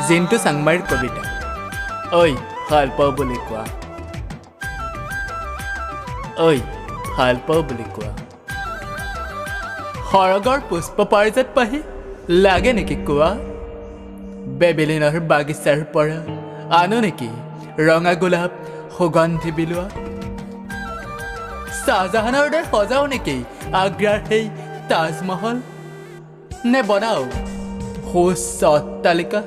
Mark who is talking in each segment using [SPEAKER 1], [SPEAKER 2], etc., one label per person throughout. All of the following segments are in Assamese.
[SPEAKER 1] জিন্তু চাংমাৰীৰ কবিতা ঐ ভাল পাওঁ বুলি কোৱা ঐ ভাল পাওঁ বুলি কোৱা সৰগৰ পুষ্প পাৰিজাত পাহি লাগে নেকি কোৱা বেবেলিনৰ বাগিচাৰ পৰা আনো নেকি ৰঙা গোলাপ সুগন্ধি বিলোৱা শ্বাহজাহানৰ দৰে সজাও নেকি আগ্ৰাৰ সেই তাজমহল নে বনাও সুউচ্চ অট্টালিকা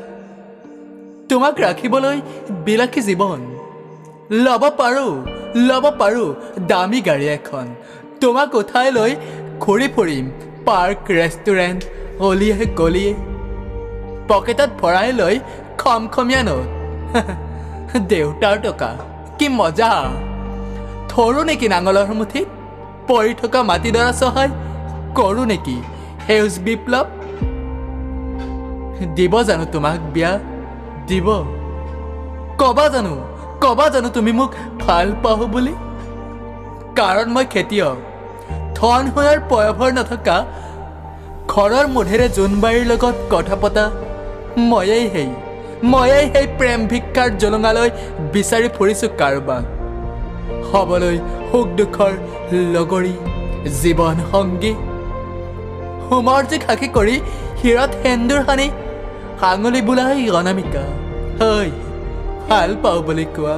[SPEAKER 1] তোমাক ৰাখিবলৈ বিলাসী জীৱন ল'ব পাৰোঁ দামী গাড়ী এখন তোমাক উঠাই লৈ ঘূৰি ফুৰিম পাৰ্ক ৰেষ্টুৰেণ্ট অলিয়ে গলিয়ে পকেটত ভৰাই লৈ খমখমীয়া নোট দেউতাৰ টকা কি মজা ধৰো নেকি নাঙলৰ মুঠিত পৰি থকা মাটিডৰা চহাই কৰোঁ নেকি সেউজ বিপ্লৱ দিব জানো তোমাক বিয়া দিব কবা জানো তুমি মোক ভাল পাওঁ বুলি কাৰণ মই খেতিয়ক ধন হোৱাৰ পয়ভৰ নথকা ঘৰৰ মুধেৰে জোনবাৰীৰ লগত কথা পতা ময়েই সেই প্ৰেম ভিক্ষাৰ জলঙালৈ বিচাৰি ফুৰিছোঁ কাৰোবাক হ'বলৈ সুখ দুখৰ লগৰী জীৱন সংগী হোমৰ সাক্ষী কৰি শিৰত সেন্দুৰ সানি আঙুলি বোলাই অনামিকা ভাল পাওঁ বুলি কোৱা